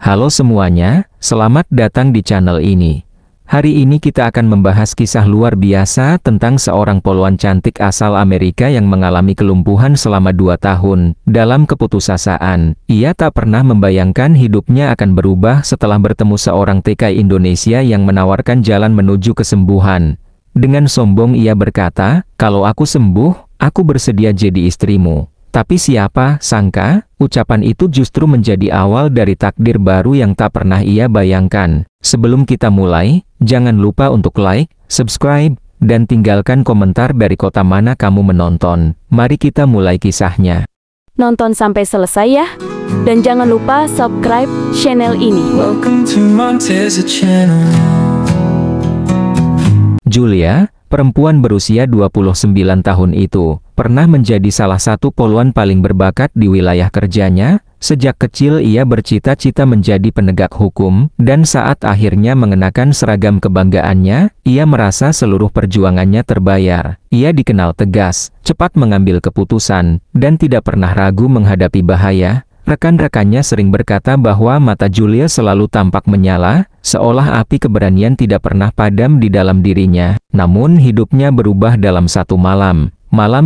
Halo semuanya, selamat datang di channel ini. Hari ini kita akan membahas kisah luar biasa tentang seorang poluan cantik asal Amerika yang mengalami kelumpuhan selama 2 tahun. Dalam keputusasaan, ia tak pernah membayangkan hidupnya akan berubah setelah bertemu seorang TKI Indonesia yang menawarkan jalan menuju kesembuhan. Dengan sombong ia berkata, "Kalau aku sembuh, aku bersedia jadi istrimu." Tapi siapa sangka, ucapan itu justru menjadi awal dari takdir baru yang tak pernah ia bayangkan. Sebelum kita mulai, jangan lupa untuk like, subscribe, dan tinggalkan komentar dari kota mana kamu menonton. Mari kita mulai kisahnya. Nonton sampai selesai ya. Dan jangan lupa subscribe channel ini. Welcome to Montesa Channel. Julia, perempuan berusia 29 tahun itu, pernah menjadi salah satu poluan paling berbakat di wilayah kerjanya. Sejak kecil ia bercita-cita menjadi penegak hukum, dan saat akhirnya mengenakan seragam kebanggaannya, ia merasa seluruh perjuangannya terbayar. Ia dikenal tegas, cepat mengambil keputusan, dan tidak pernah ragu menghadapi bahaya. Rekan-rekannya sering berkata bahwa mata Julia selalu tampak menyala, seolah api keberanian tidak pernah padam di dalam dirinya. Namun hidupnya berubah dalam satu malam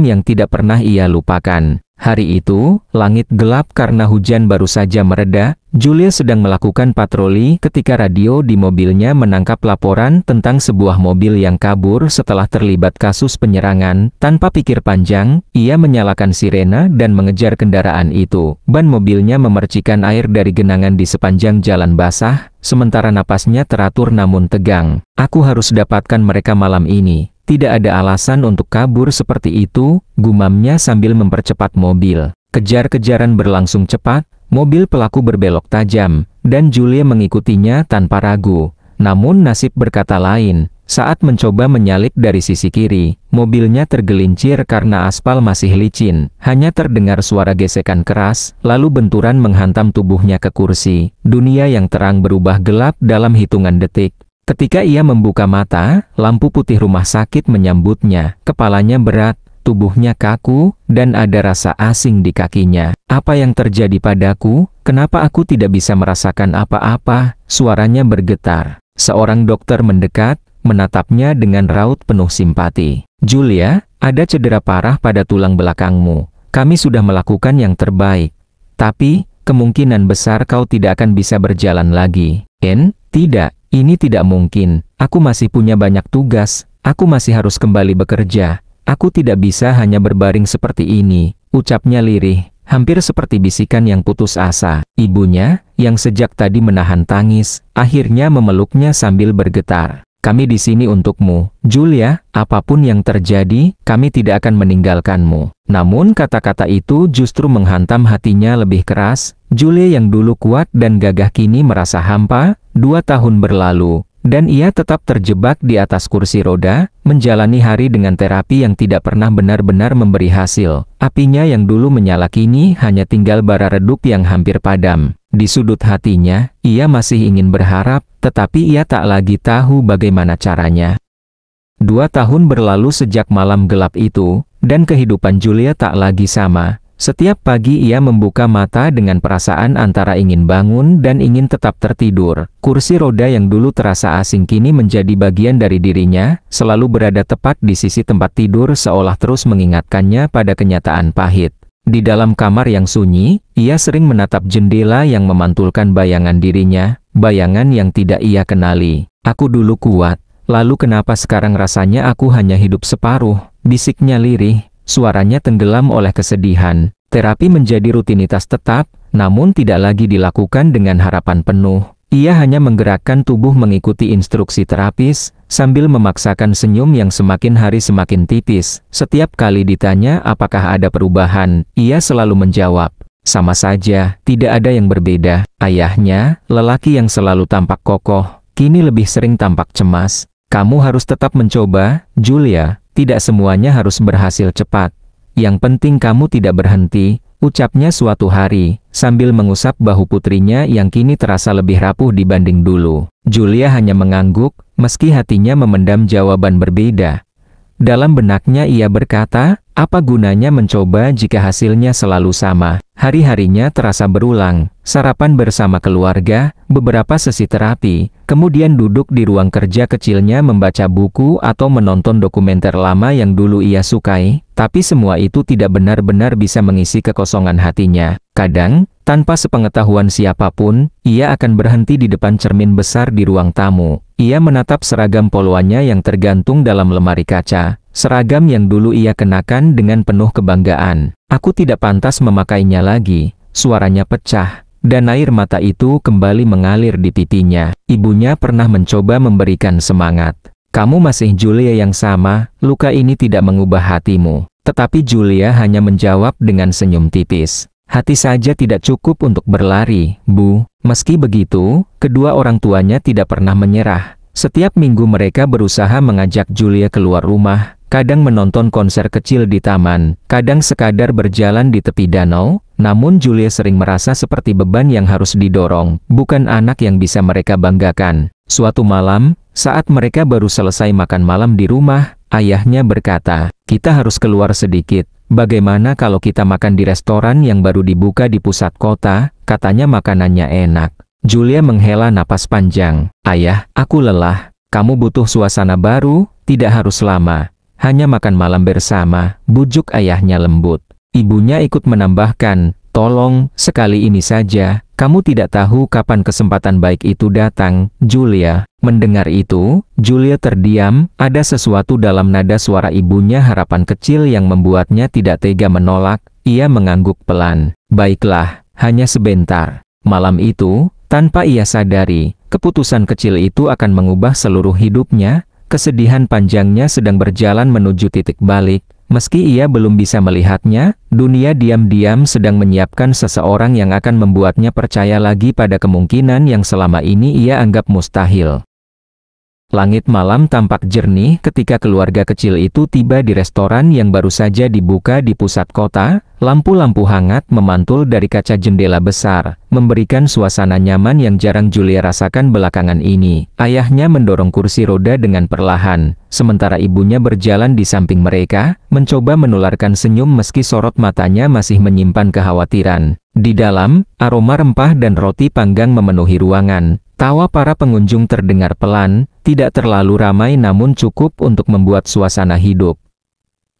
yang tidak pernah ia lupakan. Hari itu, langit gelap karena hujan baru saja mereda. Julia sedang melakukan patroli ketika radio di mobilnya menangkap laporan tentang sebuah mobil yang kabur setelah terlibat kasus penyerangan. Tanpa pikir panjang, ia menyalakan sirena dan mengejar kendaraan itu. Ban mobilnya memercikan air dari genangan di sepanjang jalan basah, sementara napasnya teratur namun tegang. "Aku harus dapatkan mereka malam ini. Tidak ada alasan untuk kabur seperti itu," gumamnya sambil mempercepat mobil. Kejar-kejaran berlangsung cepat, mobil pelaku berbelok tajam, dan Julia mengikutinya tanpa ragu. Namun nasib berkata lain. Saat mencoba menyalip dari sisi kiri, mobilnya tergelincir karena aspal masih licin. Hanya terdengar suara gesekan keras, lalu benturan menghantam tubuhnya ke kursi. Dunia yang terang berubah gelap dalam hitungan detik. Ketika ia membuka mata, lampu putih rumah sakit menyambutnya. Kepalanya berat, tubuhnya kaku, dan ada rasa asing di kakinya. "Apa yang terjadi padaku? Kenapa aku tidak bisa merasakan apa-apa?" Suaranya bergetar. Seorang dokter mendekat, menatapnya dengan raut penuh simpati. "Julia, ada cedera parah pada tulang belakangmu. Kami sudah melakukan yang terbaik. Tapi, kemungkinan besar kau tidak akan bisa berjalan lagi." Tidak. Ini tidak mungkin. Aku masih punya banyak tugas. Aku masih harus kembali bekerja. Aku tidak bisa hanya berbaring seperti ini," ucapnya lirih, hampir seperti bisikan yang putus asa. Ibunya, yang sejak tadi menahan tangis, akhirnya memeluknya sambil bergetar. "Kami di sini untukmu, Julia. Apapun yang terjadi, kami tidak akan meninggalkanmu." Namun kata-kata itu justru menghantam hatinya lebih keras. Julia yang dulu kuat dan gagah kini merasa hampa. 2 tahun berlalu, dan ia tetap terjebak di atas kursi roda, menjalani hari dengan terapi yang tidak pernah benar-benar memberi hasil. Apinya yang dulu menyala kini hanya tinggal bara redup yang hampir padam. Di sudut hatinya, ia masih ingin berharap, tetapi ia tak lagi tahu bagaimana caranya. 2 tahun berlalu sejak malam gelap itu, dan kehidupan Julia tak lagi sama. Setiap pagi ia membuka mata dengan perasaan antara ingin bangun dan ingin tetap tertidur. Kursi roda yang dulu terasa asing kini menjadi bagian dari dirinya, selalu berada tepat di sisi tempat tidur seolah terus mengingatkannya pada kenyataan pahit. Di dalam kamar yang sunyi, ia sering menatap jendela yang memantulkan bayangan dirinya, bayangan yang tidak ia kenali. "Aku dulu kuat, lalu kenapa sekarang rasanya aku hanya hidup separuh?" bisiknya lirih. Suaranya tenggelam oleh kesedihan. Terapi menjadi rutinitas tetap, namun tidak lagi dilakukan dengan harapan penuh. Ia hanya menggerakkan tubuh mengikuti instruksi terapis, sambil memaksakan senyum yang semakin hari semakin tipis. Setiap kali ditanya apakah ada perubahan, ia selalu menjawab, "Sama saja, tidak ada yang berbeda." Ayahnya, lelaki yang selalu tampak kokoh, kini lebih sering tampak cemas. "Kamu harus tetap mencoba, Julia. Tidak semuanya harus berhasil cepat. Yang penting kamu tidak berhenti," ucapnya suatu hari, sambil mengusap bahu putrinya yang kini terasa lebih rapuh dibanding dulu. Julia hanya mengangguk, meski hatinya memendam jawaban berbeda. Dalam benaknya ia berkata, apa gunanya mencoba jika hasilnya selalu sama? Hari-harinya terasa berulang, sarapan bersama keluarga, beberapa sesi terapi, kemudian duduk di ruang kerja kecilnya membaca buku atau menonton dokumenter lama yang dulu ia sukai, tapi semua itu tidak benar-benar bisa mengisi kekosongan hatinya. Kadang, tanpa sepengetahuan siapapun, ia akan berhenti di depan cermin besar di ruang tamu. Ia menatap seragam poloannya yang tergantung dalam lemari kaca, seragam yang dulu ia kenakan dengan penuh kebanggaan. Aku tidak pantas memakainya lagi, suaranya pecah, dan air mata itu kembali mengalir di pipinya. Ibunya pernah mencoba memberikan semangat. Kamu masih Julia yang sama, luka ini tidak mengubah hatimu. Tetapi Julia hanya menjawab dengan senyum tipis. Hati saja tidak cukup untuk berlari, Bu. Meski begitu, kedua orang tuanya tidak pernah menyerah. Setiap minggu mereka berusaha mengajak Julia keluar rumah, kadang menonton konser kecil di taman, kadang sekadar berjalan di tepi danau, namun Julia sering merasa seperti beban yang harus didorong, bukan anak yang bisa mereka banggakan. Suatu malam, saat mereka baru selesai makan malam di rumah, ayahnya berkata, kita harus keluar sedikit. Bagaimana kalau kita makan di restoran yang baru dibuka di pusat kota, katanya makanannya enak. Julia menghela napas panjang. Ayah, aku lelah. Kamu butuh suasana baru, tidak harus lama. Hanya makan malam bersama, bujuk ayahnya lembut. Ibunya ikut menambahkan, tolong, sekali ini saja. Kamu tidak tahu kapan kesempatan baik itu datang, Julia. Mendengar itu, Julia terdiam, ada sesuatu dalam nada suara ibunya, harapan kecil yang membuatnya tidak tega menolak. Ia mengangguk pelan. Baiklah, hanya sebentar. Malam itu, tanpa ia sadari, keputusan kecil itu akan mengubah seluruh hidupnya. Kesedihan panjangnya sedang berjalan menuju titik balik. Meski ia belum bisa melihatnya, dunia diam-diam sedang menyiapkan seseorang yang akan membuatnya percaya lagi pada kemungkinan yang selama ini ia anggap mustahil. Langit malam tampak jernih ketika keluarga kecil itu tiba di restoran yang baru saja dibuka di pusat kota. Lampu-lampu hangat memantul dari kaca jendela besar, memberikan suasana nyaman yang jarang Julia rasakan belakangan ini. Ayahnya mendorong kursi roda dengan perlahan, sementara ibunya berjalan di samping mereka, mencoba menularkan senyum meski sorot matanya masih menyimpan kekhawatiran. Di dalam, aroma rempah dan roti panggang memenuhi ruangan. Tawa para pengunjung terdengar pelan, tidak terlalu ramai namun cukup untuk membuat suasana hidup.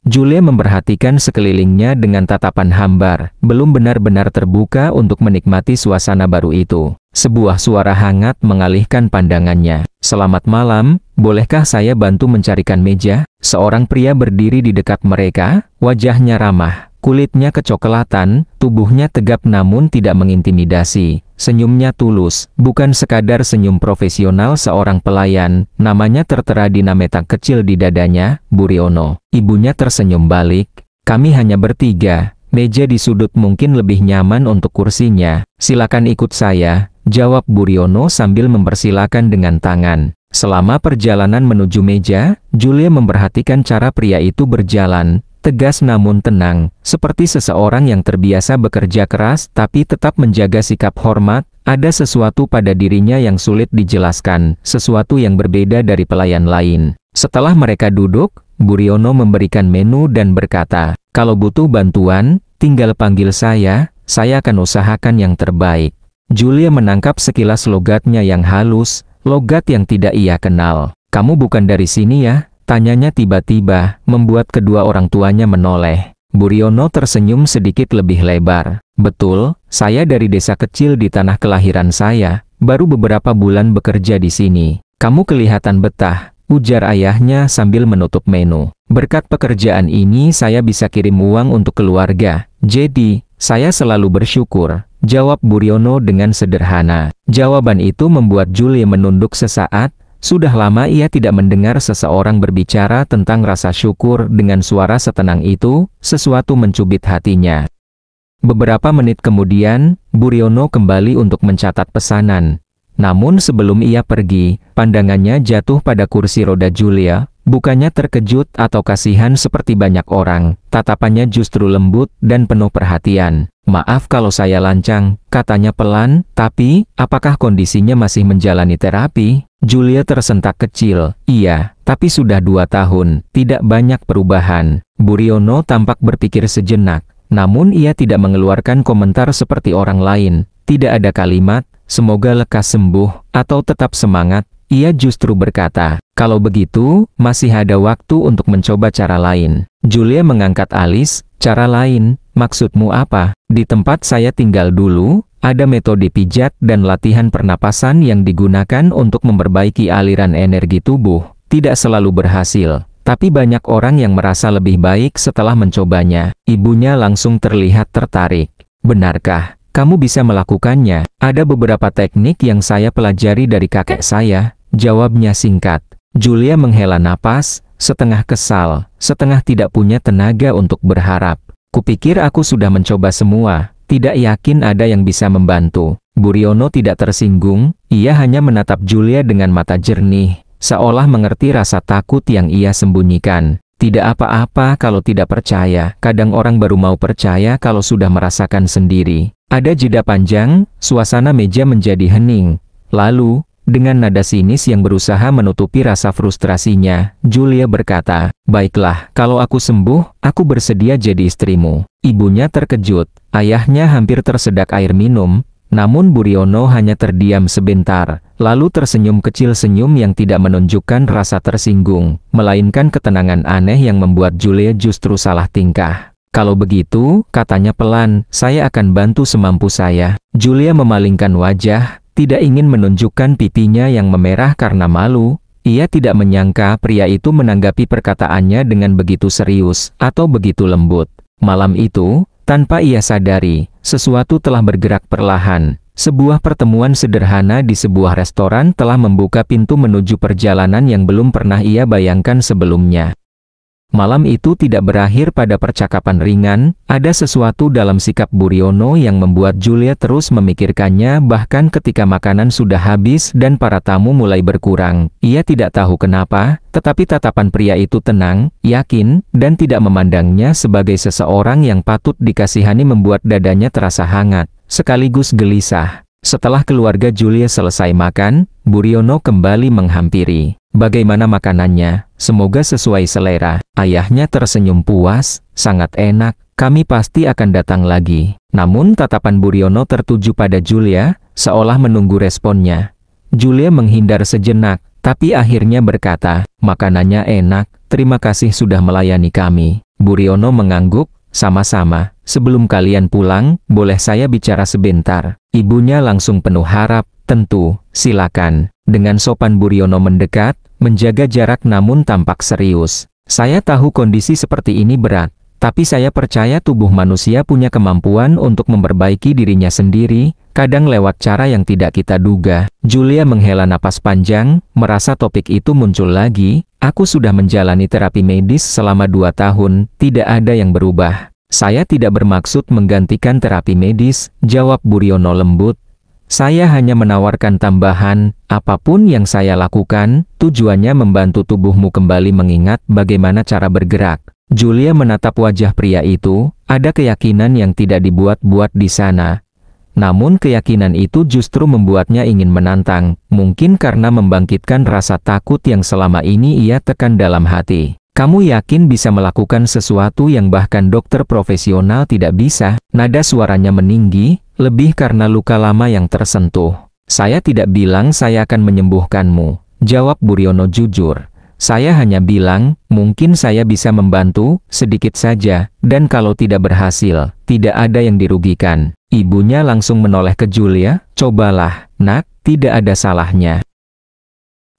Julia memperhatikan sekelilingnya dengan tatapan hambar, belum benar-benar terbuka untuk menikmati suasana baru itu. Sebuah suara hangat mengalihkan pandangannya. Selamat malam, bolehkah saya bantu mencarikan meja? Seorang pria berdiri di dekat mereka, wajahnya ramah, kulitnya kecoklatan, tubuhnya tegap namun tidak mengintimidasi. Senyumnya tulus, bukan sekadar senyum profesional seorang pelayan, namanya tertera di nametak kecil di dadanya, Buriono. Ibunya tersenyum balik, kami hanya bertiga, meja di sudut mungkin lebih nyaman untuk kursinya. Silakan ikut saya, jawab Buriono sambil mempersilakan dengan tangan. Selama perjalanan menuju meja, Julia memperhatikan cara pria itu berjalan. Tegas namun tenang, seperti seseorang yang terbiasa bekerja keras tapi tetap menjaga sikap hormat. Ada sesuatu pada dirinya yang sulit dijelaskan, sesuatu yang berbeda dari pelayan lain. Setelah mereka duduk, Buriono memberikan menu dan berkata, kalau butuh bantuan, tinggal panggil saya akan usahakan yang terbaik. Julia menangkap sekilas logatnya yang halus, logat yang tidak ia kenal. Kamu bukan dari sini ya? Tanyanya tiba-tiba, membuat kedua orang tuanya menoleh. Buriono tersenyum sedikit lebih lebar. Betul, saya dari desa kecil di tanah kelahiran saya, baru beberapa bulan bekerja di sini. Kamu kelihatan betah, ujar ayahnya sambil menutup menu. Berkat pekerjaan ini saya bisa kirim uang untuk keluarga, jadi, saya selalu bersyukur, jawab Buriono dengan sederhana. Jawaban itu membuat Julia menunduk sesaat. Sudah lama ia tidak mendengar seseorang berbicara tentang rasa syukur dengan suara setenang itu, sesuatu mencubit hatinya. Beberapa menit kemudian, Buriono kembali untuk mencatat pesanan. Namun sebelum ia pergi, pandangannya jatuh pada kursi roda Julia, bukannya terkejut atau kasihan seperti banyak orang, tatapannya justru lembut dan penuh perhatian. Maaf kalau saya lancang, katanya pelan, tapi, apakah kondisinya masih menjalani terapi? Julia tersentak kecil. Iya, tapi sudah 2 tahun, tidak banyak perubahan. Buryono tampak berpikir sejenak, namun ia tidak mengeluarkan komentar seperti orang lain. Tidak ada kalimat, semoga lekas sembuh, atau tetap semangat. Ia justru berkata, kalau begitu, masih ada waktu untuk mencoba cara lain. Julia mengangkat alis, cara lain, maksudmu apa? Di tempat saya tinggal dulu, ada metode pijat dan latihan pernapasan yang digunakan untuk memperbaiki aliran energi tubuh. Tidak selalu berhasil, tapi banyak orang yang merasa lebih baik setelah mencobanya. Ibunya langsung terlihat tertarik. Benarkah? Kamu bisa melakukannya? Ada beberapa teknik yang saya pelajari dari kakek saya, jawabnya singkat. Julia menghela napas, setengah kesal, setengah tidak punya tenaga untuk berharap. Kupikir aku sudah mencoba semua, tidak yakin ada yang bisa membantu. Buryono tidak tersinggung, ia hanya menatap Julia dengan mata jernih, seolah mengerti rasa takut yang ia sembunyikan. Tidak apa-apa kalau tidak percaya, kadang orang baru mau percaya kalau sudah merasakan sendiri. Ada jeda panjang, suasana meja menjadi hening. Lalu, dengan nada sinis yang berusaha menutupi rasa frustrasinya, Julia berkata, baiklah, kalau aku sembuh, aku bersedia jadi istrimu. Ibunya terkejut, ayahnya hampir tersedak air minum, namun Buryono hanya terdiam sebentar, lalu tersenyum kecil, senyum yang tidak menunjukkan rasa tersinggung, melainkan ketenangan aneh yang membuat Julia justru salah tingkah. Kalau begitu, katanya pelan, saya akan bantu semampu saya. Julia memalingkan wajah, tidak ingin menunjukkan pipinya yang memerah karena malu. Ia tidak menyangka pria itu menanggapi perkataannya dengan begitu serius, atau begitu lembut. Malam itu, tanpa ia sadari, sesuatu telah bergerak perlahan. Sebuah pertemuan sederhana di sebuah restoran telah membuka pintu menuju perjalanan yang belum pernah ia bayangkan sebelumnya. Malam itu tidak berakhir pada percakapan ringan, ada sesuatu dalam sikap Buryono yang membuat Julia terus memikirkannya bahkan ketika makanan sudah habis dan para tamu mulai berkurang. Ia tidak tahu kenapa, tetapi tatapan pria itu tenang, yakin, dan tidak memandangnya sebagai seseorang yang patut dikasihani membuat dadanya terasa hangat, sekaligus gelisah. Setelah keluarga Julia selesai makan, Buryono kembali menghampiri. Bagaimana makanannya? Semoga sesuai selera. Ayahnya tersenyum puas, sangat enak, kami pasti akan datang lagi. Namun tatapan Buryono tertuju pada Julia, seolah menunggu responnya. Julia menghindar sejenak, tapi akhirnya berkata, makanannya enak, terima kasih sudah melayani kami. Buryono mengangguk, sama-sama. Sebelum kalian pulang, boleh saya bicara sebentar? Ibunya langsung penuh harap, tentu, silakan. Dengan sopan Buryono mendekat, menjaga jarak namun tampak serius. Saya tahu kondisi seperti ini berat, tapi saya percaya tubuh manusia punya kemampuan untuk memperbaiki dirinya sendiri, kadang lewat cara yang tidak kita duga. Julia menghela napas panjang, merasa topik itu muncul lagi. Aku sudah menjalani terapi medis selama 2 tahun, tidak ada yang berubah. Saya tidak bermaksud menggantikan terapi medis, jawab Buryono lembut. Saya hanya menawarkan tambahan, apapun yang saya lakukan, tujuannya membantu tubuhmu kembali mengingat bagaimana cara bergerak. Julia menatap wajah pria itu, ada keyakinan yang tidak dibuat-buat di sana. Namun keyakinan itu justru membuatnya ingin menantang, mungkin karena membangkitkan rasa takut yang selama ini ia tekan dalam hati. Kamu yakin bisa melakukan sesuatu yang bahkan dokter profesional tidak bisa? Nada suaranya meninggi, lebih karena luka lama yang tersentuh. Saya tidak bilang saya akan menyembuhkanmu, jawab Buryono jujur. Saya hanya bilang, mungkin saya bisa membantu, sedikit saja, dan kalau tidak berhasil, tidak ada yang dirugikan. Ibunya langsung menoleh ke Julia, cobalah, nak, tidak ada salahnya.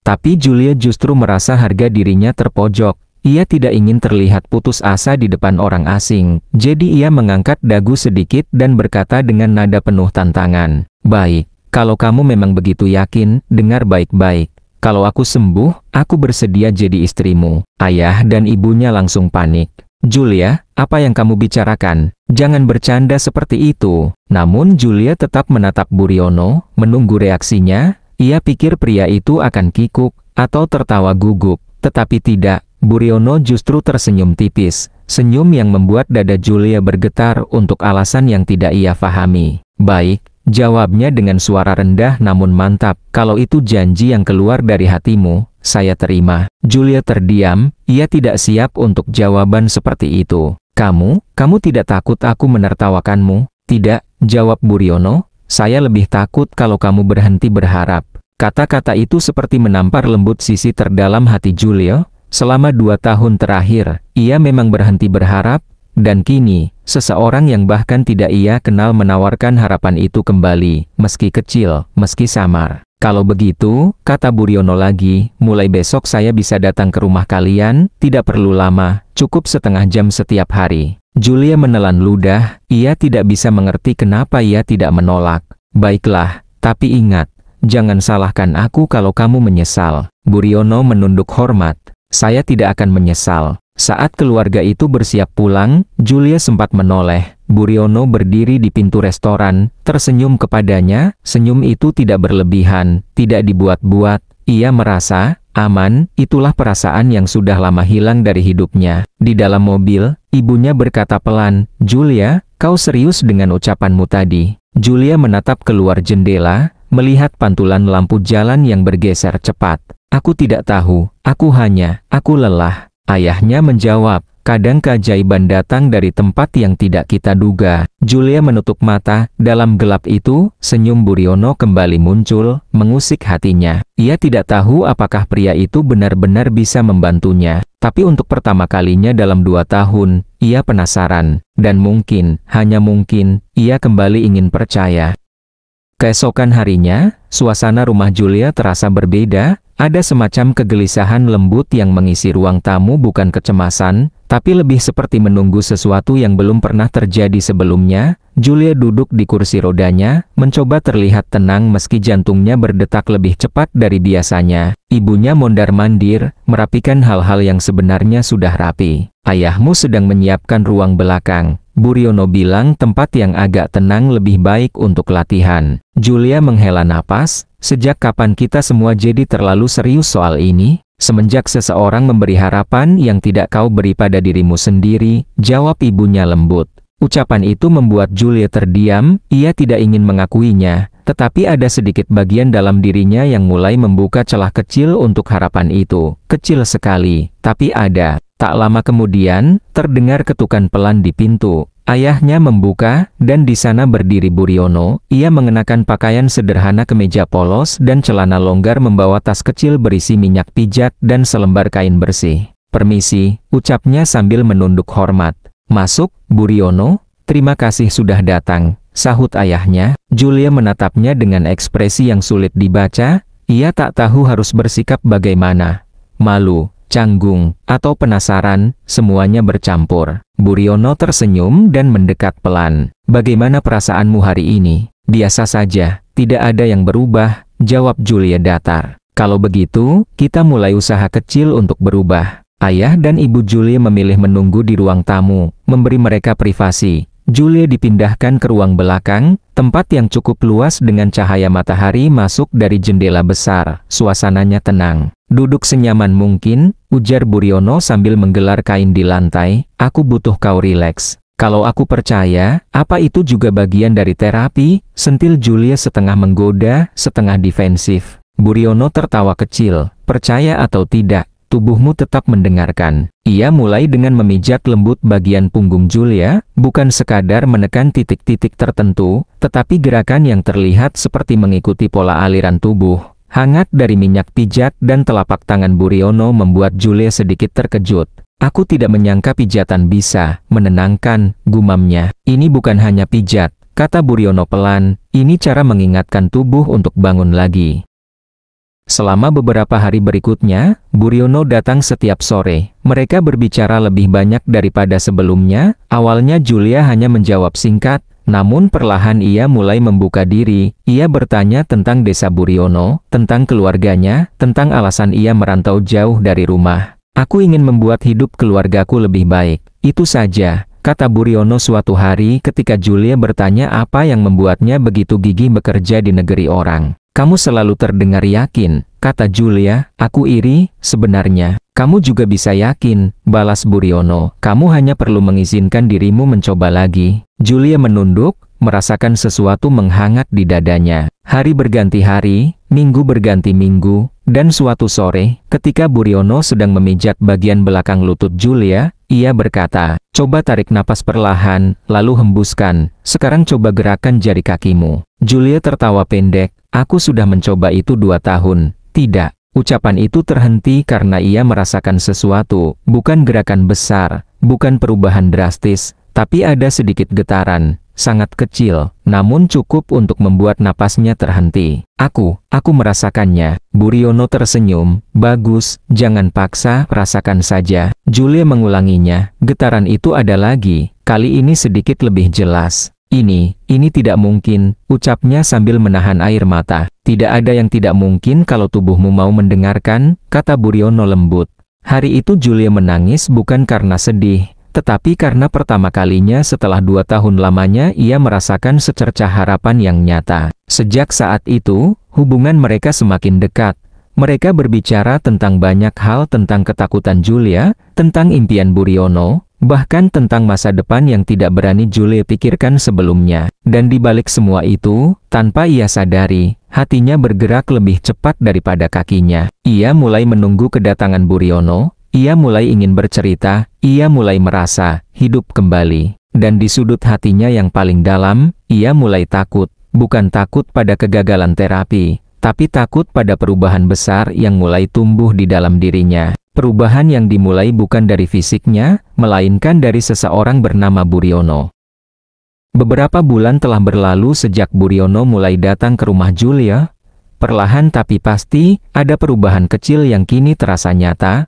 Tapi Julia justru merasa harga dirinya terpojok. Ia tidak ingin terlihat putus asa di depan orang asing, jadi ia mengangkat dagu sedikit dan berkata dengan nada penuh tantangan. Baik, kalau kamu memang begitu yakin, dengar baik-baik. Kalau aku sembuh, aku bersedia jadi istrimu. Ayah dan ibunya langsung panik. Julia, apa yang kamu bicarakan? Jangan bercanda seperti itu. Namun Julia tetap menatap Buryono, menunggu reaksinya. Ia pikir pria itu akan kikuk, atau tertawa gugup. Tetapi tidak, Buriono justru tersenyum tipis, senyum yang membuat dada Julia bergetar untuk alasan yang tidak ia pahami. "Baik," jawabnya dengan suara rendah namun mantap, "kalau itu janji yang keluar dari hatimu, saya terima." Julia terdiam, ia tidak siap untuk jawaban seperti itu. Kamu tidak takut aku menertawakanmu?" "Tidak," jawab Buriono, "saya lebih takut kalau kamu berhenti berharap." Kata-kata itu seperti menampar lembut sisi terdalam hati Julia. Selama 2 tahun terakhir, ia memang berhenti berharap, dan kini, seseorang yang bahkan tidak ia kenal menawarkan harapan itu kembali, meski kecil, meski samar. "Kalau begitu," kata Buriono lagi, "mulai besok saya bisa datang ke rumah kalian, tidak perlu lama, cukup setengah jam setiap hari." Julia menelan ludah, ia tidak bisa mengerti kenapa ia tidak menolak. "Baiklah, tapi ingat, jangan salahkan aku kalau kamu menyesal." Buriono menunduk hormat. "Saya tidak akan menyesal." Saat keluarga itu bersiap pulang, Julia sempat menoleh. Buriono berdiri di pintu restoran, tersenyum kepadanya. Senyum itu tidak berlebihan, tidak dibuat-buat. Ia merasa aman. Itulah perasaan yang sudah lama hilang dari hidupnya. Di dalam mobil, ibunya berkata pelan, "Julia, kau serius dengan ucapanmu tadi?" Julia menatap keluar jendela, melihat pantulan lampu jalan yang bergeser cepat. "Aku tidak tahu, aku lelah." Ayahnya menjawab, "Kadang keajaiban datang dari tempat yang tidak kita duga." Julia menutup mata, dalam gelap itu, senyum Buriono kembali muncul, mengusik hatinya. Ia tidak tahu apakah pria itu benar-benar bisa membantunya. Tapi untuk pertama kalinya dalam 2 tahun, ia penasaran, dan mungkin, hanya mungkin, ia kembali ingin percaya. Keesokan harinya, suasana rumah Julia terasa berbeda. Ada semacam kegelisahan lembut yang mengisi ruang tamu, bukan kecemasan, tapi lebih seperti menunggu sesuatu yang belum pernah terjadi sebelumnya. Julia duduk di kursi rodanya, mencoba terlihat tenang meski jantungnya berdetak lebih cepat dari biasanya. Ibunya mondar-mandir, merapikan hal-hal yang sebenarnya sudah rapi. "Ayahmu sedang menyiapkan ruang belakang," Buriono bilang, "tempat yang agak tenang lebih baik untuk latihan." Julia menghela napas. "Sejak kapan kita semua jadi terlalu serius soal ini?" "Semenjak seseorang memberi harapan yang tidak kau beri pada dirimu sendiri," jawab ibunya lembut. Ucapan itu membuat Julia terdiam. Ia tidak ingin mengakuinya, tetapi ada sedikit bagian dalam dirinya yang mulai membuka celah kecil untuk harapan itu. Kecil sekali, tapi ada. Tak lama kemudian, terdengar ketukan pelan di pintu. Ayahnya membuka, dan di sana berdiri Buriono. Ia mengenakan pakaian sederhana, kemeja polos dan celana longgar, membawa tas kecil berisi minyak pijat dan selembar kain bersih. "Permisi," ucapnya sambil menunduk hormat. "Masuk, Buriono." "Terima kasih sudah datang," sahut ayahnya. Julia menatapnya dengan ekspresi yang sulit dibaca. Ia tak tahu harus bersikap bagaimana. Malu, canggung, atau penasaran, semuanya bercampur. Buriono tersenyum dan mendekat pelan. "Bagaimana perasaanmu hari ini?" "Biasa saja, tidak ada yang berubah," jawab Julia datar. "Kalau begitu, kita mulai usaha kecil untuk berubah." Ayah dan ibu Julia memilih menunggu di ruang tamu, memberi mereka privasi. Julia dipindahkan ke ruang belakang, tempat yang cukup luas dengan cahaya matahari masuk dari jendela besar. Suasananya tenang. "Duduk senyaman mungkin," ujar Buriono sambil menggelar kain di lantai. "Aku butuh kau rileks." "Kalau aku percaya, apa itu juga bagian dari terapi?" sentil Julia setengah menggoda, setengah defensif. Buriono tertawa kecil. "Percaya atau tidak, tubuhmu tetap mendengarkan." Ia mulai dengan memijat lembut bagian punggung Julia, bukan sekadar menekan titik-titik tertentu, tetapi gerakan yang terlihat seperti mengikuti pola aliran tubuh. Hangat dari minyak pijat dan telapak tangan Buriono membuat Julia sedikit terkejut. "Aku tidak menyangka pijatan bisa menenangkan," gumamnya. "Ini bukan hanya pijat," kata Buriono pelan, "ini cara mengingatkan tubuh untuk bangun lagi." Selama beberapa hari berikutnya, Buriono datang setiap sore. Mereka berbicara lebih banyak daripada sebelumnya. Awalnya Julia hanya menjawab singkat, namun perlahan ia mulai membuka diri. Ia bertanya tentang desa Buriono, tentang keluarganya, tentang alasan ia merantau jauh dari rumah. "Aku ingin membuat hidup keluargaku lebih baik, itu saja," kata Buriono suatu hari ketika Julia bertanya apa yang membuatnya begitu gigih bekerja di negeri orang. Kamu selalu terdengar yakin, kata Julia. Aku iri, sebenarnya. Kamu juga bisa yakin, balas Buriono. Kamu hanya perlu mengizinkan dirimu mencoba lagi. Julia menunduk, merasakan sesuatu menghangat di dadanya. Hari berganti hari, minggu berganti minggu, dan suatu sore, ketika Buriono sedang memijat bagian belakang lutut Julia, ia berkata, coba tarik napas perlahan, lalu hembuskan. Sekarang coba gerakan jari kakimu. Julia tertawa pendek. Aku sudah mencoba itu 2 tahun. Tidak. Ucapan itu terhenti karena ia merasakan sesuatu, bukan gerakan besar, bukan perubahan drastis, tapi ada sedikit getaran, sangat kecil, namun cukup untuk membuat napasnya terhenti. Aku merasakannya. Buriono tersenyum. Bagus, jangan paksa, rasakan saja. Julia mengulanginya. Getaran itu ada lagi, kali ini sedikit lebih jelas. Ini tidak mungkin, ucapnya sambil menahan air mata. Tidak ada yang tidak mungkin kalau tubuhmu mau mendengarkan, kata Buriono lembut. Hari itu Julia menangis bukan karena sedih, tetapi karena pertama kalinya setelah 2 tahun lamanya ia merasakan secercah harapan yang nyata. Sejak saat itu, hubungan mereka semakin dekat. Mereka berbicara tentang banyak hal, tentang ketakutan Julia, tentang impian Buriono, bahkan tentang masa depan yang tidak berani Julia pikirkan sebelumnya. Dan di balik semua itu, tanpa ia sadari, hatinya bergerak lebih cepat daripada kakinya. Ia mulai menunggu kedatangan Buriono, ia mulai ingin bercerita, ia mulai merasa hidup kembali. Dan di sudut hatinya yang paling dalam, ia mulai takut, bukan takut pada kegagalan terapi, tapi takut pada perubahan besar yang mulai tumbuh di dalam dirinya. Perubahan yang dimulai bukan dari fisiknya, melainkan dari seseorang bernama Buriono. Beberapa bulan telah berlalu sejak Buriono mulai datang ke rumah Julia. Perlahan tapi pasti, ada perubahan kecil yang kini terasa nyata.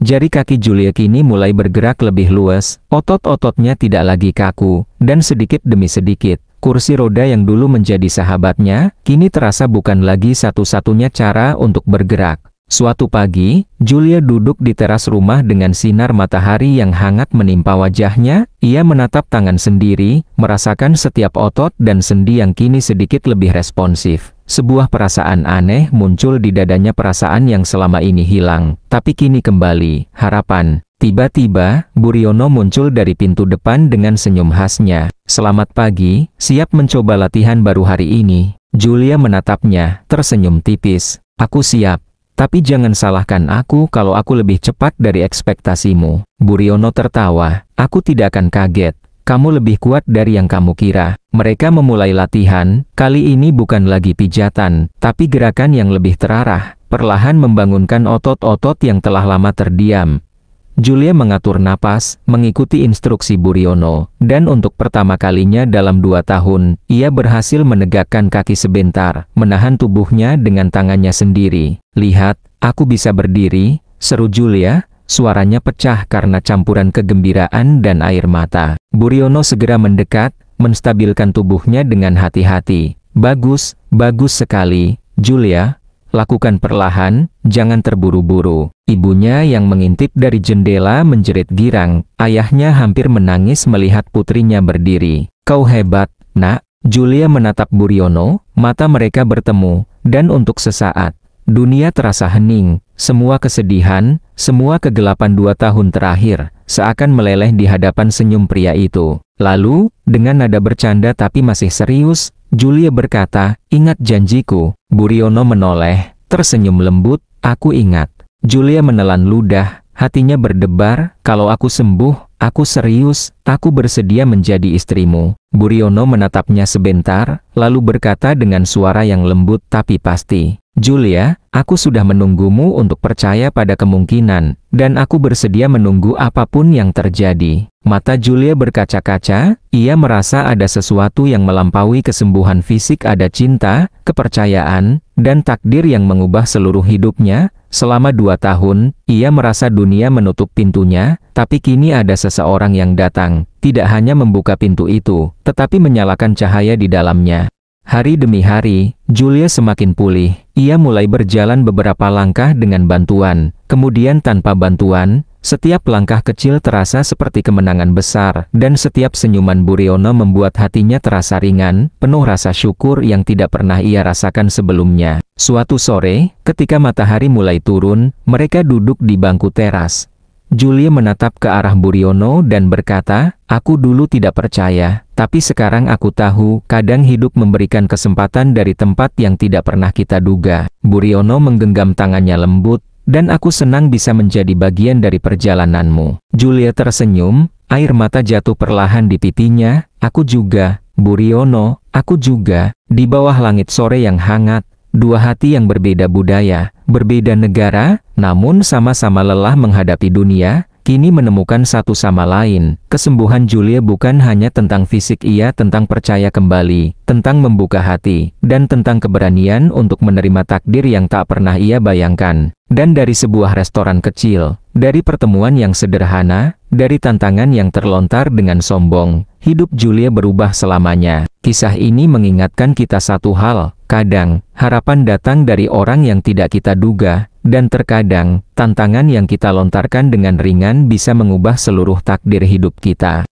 Jari kaki Julia kini mulai bergerak lebih luas, otot-ototnya tidak lagi kaku, dan sedikit demi sedikit, kursi roda yang dulu menjadi sahabatnya, kini terasa bukan lagi satu-satunya cara untuk bergerak. Suatu pagi, Julia duduk di teras rumah dengan sinar matahari yang hangat menimpa wajahnya. Ia menatap tangan sendiri, merasakan setiap otot dan sendi yang kini sedikit lebih responsif. Sebuah perasaan aneh muncul di dadanya, perasaan yang selama ini hilang, tapi kini kembali, harapan. Tiba-tiba, Buriono muncul dari pintu depan dengan senyum khasnya. Selamat pagi, siap mencoba latihan baru hari ini? Julia menatapnya, tersenyum tipis. Aku siap. Tapi jangan salahkan aku kalau aku lebih cepat dari ekspektasimu. Buriono tertawa. Aku tidak akan kaget. Kamu lebih kuat dari yang kamu kira. Mereka memulai latihan. Kali ini bukan lagi pijatan, tapi gerakan yang lebih terarah, perlahan membangunkan otot-otot yang telah lama terdiam. Julia mengatur napas, mengikuti instruksi Buriono, dan untuk pertama kalinya dalam 2 tahun, ia berhasil menegakkan kaki sebentar, menahan tubuhnya dengan tangannya sendiri. Lihat, aku bisa berdiri, seru Julia, suaranya pecah karena campuran kegembiraan dan air mata. Buriono segera mendekat, menstabilkan tubuhnya dengan hati-hati. Bagus, bagus sekali, Julia. Lakukan perlahan, jangan terburu-buru. Ibunya yang mengintip dari jendela menjerit girang. Ayahnya hampir menangis melihat putrinya berdiri. Kau hebat, nak. Julia menatap Buriono, mata mereka bertemu, dan untuk sesaat, dunia terasa hening. Semua kesedihan, semua kegelapan 2 tahun terakhir, seakan meleleh di hadapan senyum pria itu. Lalu, dengan nada bercanda tapi masih serius, Julia berkata, ingat janjiku. Buriono menoleh, tersenyum lembut, aku ingat. Julia menelan ludah, hatinya berdebar, kalau aku sembuh, aku serius, aku bersedia menjadi istrimu. Buriono menatapnya sebentar, lalu berkata dengan suara yang lembut tapi pasti. Julia, aku sudah menunggumu untuk percaya pada kemungkinan, dan aku bersedia menunggu apapun yang terjadi. Mata Julia berkaca-kaca, ia merasa ada sesuatu yang melampaui kesembuhan fisik, ada cinta, kepercayaan, dan takdir yang mengubah seluruh hidupnya. Selama 2 tahun, ia merasa dunia menutup pintunya, tapi kini ada seseorang yang datang, tidak hanya membuka pintu itu, tetapi menyalakan cahaya di dalamnya. Hari demi hari, Julia semakin pulih. Ia mulai berjalan beberapa langkah dengan bantuan, kemudian tanpa bantuan, Setiap langkah kecil terasa seperti kemenangan besar, dan setiap senyuman Buriono membuat hatinya terasa ringan, penuh rasa syukur yang tidak pernah ia rasakan sebelumnya. Suatu sore, ketika matahari mulai turun, mereka duduk di bangku teras. Julia menatap ke arah Buriono dan berkata, "Aku dulu tidak percaya, tapi sekarang aku tahu, kadang hidup memberikan kesempatan dari tempat yang tidak pernah kita duga." Buriono menggenggam tangannya lembut, "Dan aku senang bisa menjadi bagian dari perjalananmu." Julia tersenyum, air mata jatuh perlahan di pipinya. "Aku juga, Buriono, aku juga." Di bawah langit sore yang hangat, dua hati yang berbeda budaya, berbeda negara, namun sama-sama lelah menghadapi dunia, kini menemukan satu sama lain. Kesembuhan Julia bukan hanya tentang fisik, ia tentang percaya kembali, tentang membuka hati, dan tentang keberanian untuk menerima takdir yang tak pernah ia bayangkan. Dan dari sebuah restoran kecil, dari pertemuan yang sederhana, dari tantangan yang terlontar dengan sombong, hidup Julia berubah selamanya. Kisah ini mengingatkan kita satu hal, kadang, harapan datang dari orang yang tidak kita duga, dan terkadang, tantangan yang kita lontarkan dengan ringan bisa mengubah seluruh takdir hidup kita.